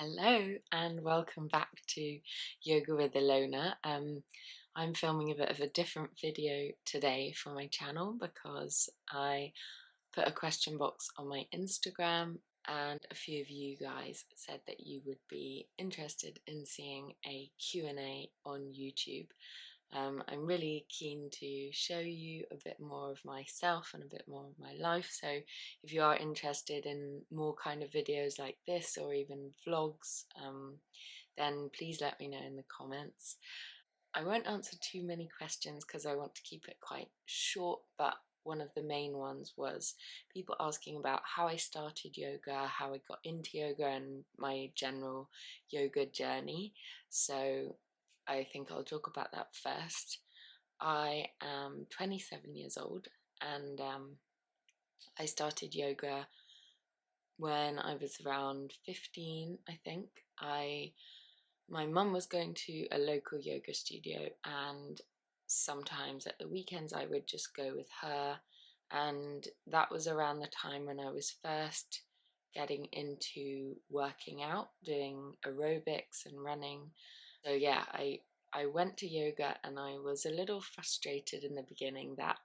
Hello and welcome back to Yoga with Ilona. I'm filming a bit of a different video today for my channel because I put a question box on my Instagram and a few of you guys said that you would be interested in seeing a Q&A on YouTube. I'm really keen to show you a bit more of myself and a bit more of my life, so if you are interested in more kind of videos like this or even vlogs, then please let me know in the comments. I won't answer too many questions because I want to keep it quite short, but one of the main ones was people asking about how I started yoga, how I got into yoga and my general yoga journey. So I think I'll talk about that first. I am 27 years old and I started yoga when I was around 15, I think. My mum was going to a local yoga studio and sometimes at the weekends I would just go with her, and that was around the time when I was first getting into working out, doing aerobics and running. So yeah, I went to yoga and I was a little frustrated in the beginning that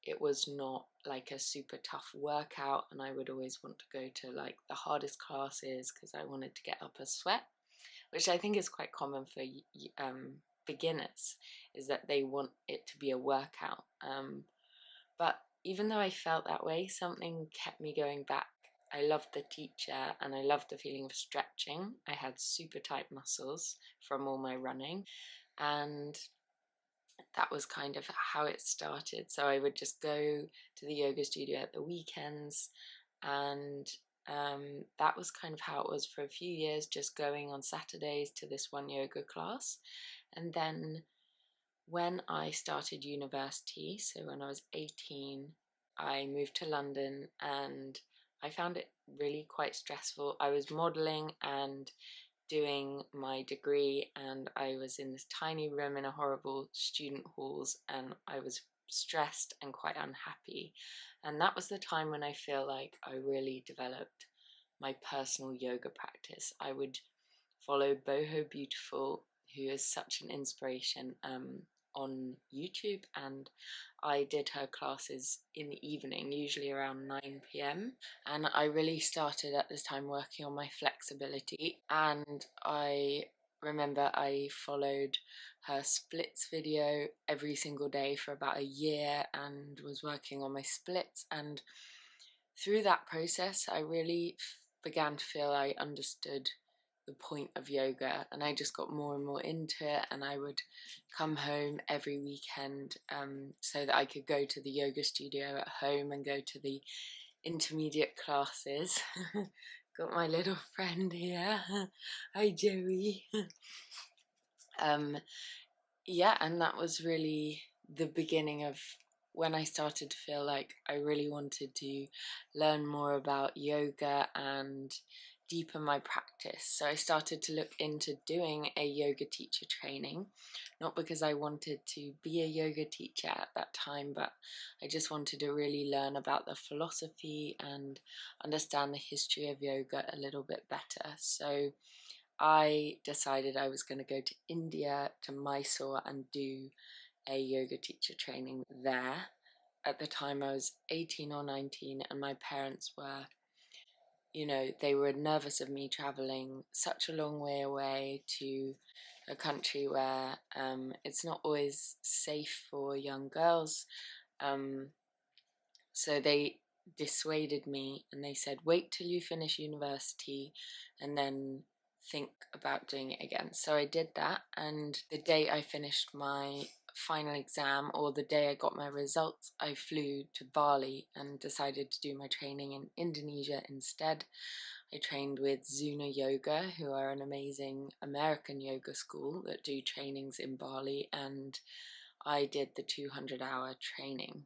it was not like a super tough workout, and I would always want to go to like the hardest classes because I wanted to get up a sweat, which I think is quite common for beginners, is that they want it to be a workout. But even though I felt that way, something kept me going back. I loved the teacher and I loved the feeling of stretching. I had super tight muscles from all my running, and that was kind of how it started. So I would just go to the yoga studio at the weekends, and that was kind of how it was for a few years, just going on Saturdays to this one yoga class. And then when I started university, so when I was 18, I moved to London and I found it really quite stressful. I was modelling and doing my degree, and I was in this tiny room in a horrible student halls, and I was stressed and quite unhappy. And that was the time when I feel like I really developed my personal yoga practice. I would follow Boho Beautiful, who is such an inspiration, on YouTube, and I did her classes in the evening, usually around 9 p.m. And I really started at this time working on my flexibility, and I remember I followed her splits video every single day for about a year and was working on my splits, and through that process I really began to feel I understood the point of yoga, and I just got more and more into it, and I would come home every weekend so that I could go to the yoga studio at home and go to the intermediate classes. Got my little friend here. Hi Joey. Yeah, and that was really the beginning of when I started to feel like I really wanted to learn more about yoga and deepen my practice. So I started to look into doing a yoga teacher training, not because I wanted to be a yoga teacher at that time, but I just wanted to really learn about the philosophy and understand the history of yoga a little bit better. So I decided I was going to go to India, to Mysore, and do a yoga teacher training there. At the time I was 18 or 19, and my parents were, they were nervous of me travelling such a long way away to a country where it's not always safe for young girls. So they dissuaded me and they said, wait till you finish university and then think about doing it again. So I did that, and the day I finished my final exam, or the day I got my results, I flew to Bali and decided to do my training in Indonesia instead. I trained with Zuna Yoga, who are an amazing American yoga school that do trainings in Bali, and I did the 200-hour training.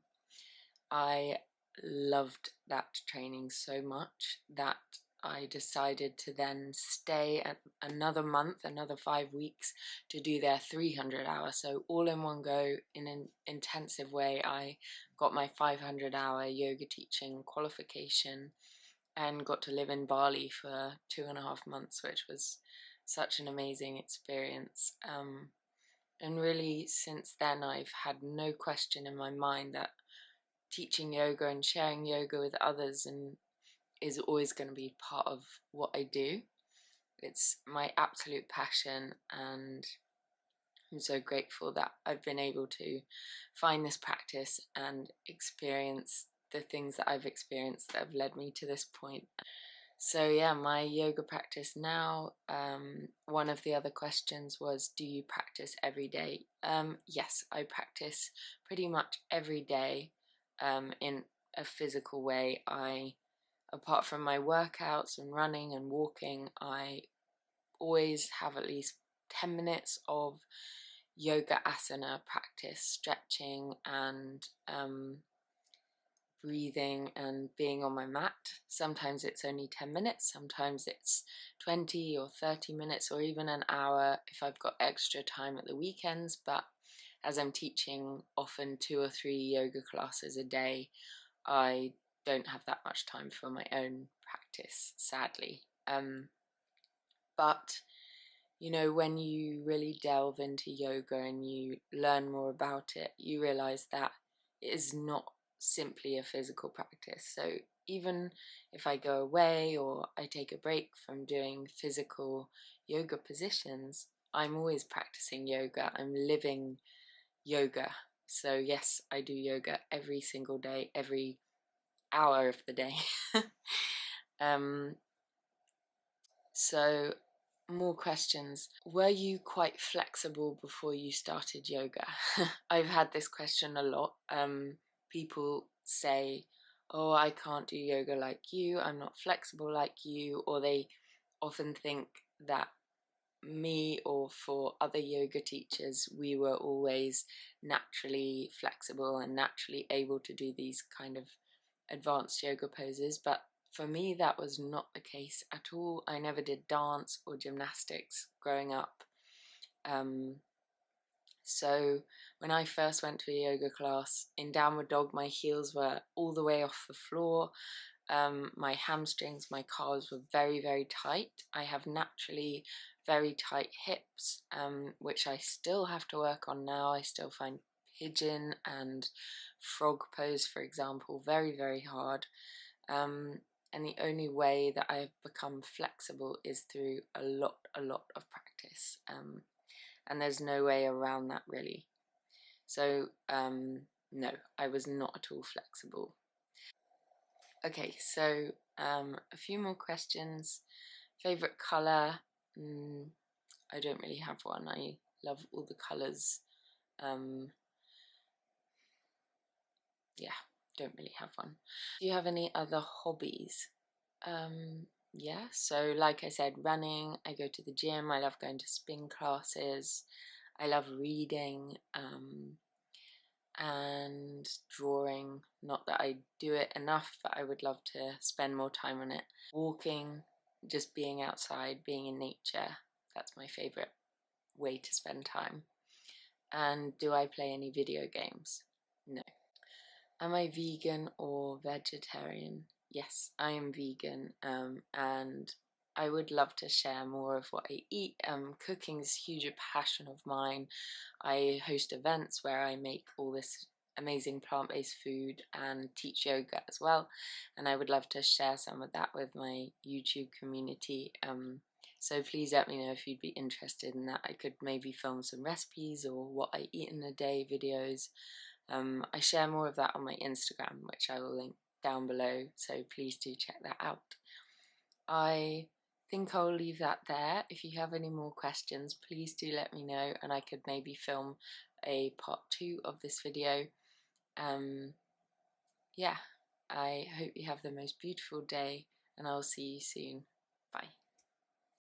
I loved that training so much that I decided to then stay at another month, another 5 weeks, to do their 300-hour. So all in one go, in an intensive way, I got my 500-hour yoga teaching qualification, and got to live in Bali for 2.5 months, which was such an amazing experience. And really, since then, I've had no question in my mind that teaching yoga and sharing yoga with others and is always going to be part of what I do. It's my absolute passion, and I'm so grateful that I've been able to find this practice and experience the things that I've experienced that have led me to this point. So yeah, my yoga practice now, one of the other questions was, do you practice every day? Yes, I practice pretty much every day in a physical way. Apart from my workouts and running and walking, I always have at least 10 minutes of yoga asana practice, stretching and breathing and being on my mat. Sometimes it's only 10 minutes, sometimes it's 20 or 30 minutes or even an hour if I've got extra time at the weekends, but as I'm teaching often 2 or 3 yoga classes a day, I don't have that much time for my own practice, sadly. But you know, when you really delve into yoga and you learn more about it, you realize that it is not simply a physical practice. So even if I go away or I take a break from doing physical yoga positions, I'm always practicing yoga. I'm living yoga. So yes, I do yoga every single day, every hour of the day. um, so more questions. Were you quite flexible before you started yoga? I've had this question a lot. People say, oh, I can't do yoga like you, I'm not flexible like you, or they often think that me or for other yoga teachers, we were always naturally flexible and naturally able to do these kind of advanced yoga poses, but for me that was not the case at all. I never did dance or gymnastics growing up. So when I first went to a yoga class in downward dog, my heels were all the way off the floor. My hamstrings, my calves were very, very tight. I have naturally very tight hips, which I still have to work on now. I still find pigeon and frog pose, for example, very, very hard. And the only way that I've become flexible is through a lot of practice. And there's no way around that, really. So, no, I was not at all flexible. Okay, so a few more questions. Favorite colour? I don't really have one. I love all the colours. Yeah, don't really have one. Do you have any other hobbies? Yeah, so like I said, running, I go to the gym, I love going to spin classes, I love reading, and drawing. Not that I do it enough, but I would love to spend more time on it. Walking, just being outside, being in nature, that's my favourite way to spend time. And do I play any video games? No. Am I vegan or vegetarian? Yes, I am vegan, and I would love to share more of what I eat. Cooking is a huge passion of mine. I host events where I make all this amazing plant-based food and teach yoga as well, and I would love to share some of that with my YouTube community. So please let me know if you'd be interested in that. I could maybe film some recipes or what I eat in a day videos. I share more of that on my Instagram, which I will link down below, so please do check that out. I think I'll leave that there. If you have any more questions, please do let me know, and I could maybe film a part 2 of this video. Yeah, I hope you have the most beautiful day, and I'll see you soon. Bye.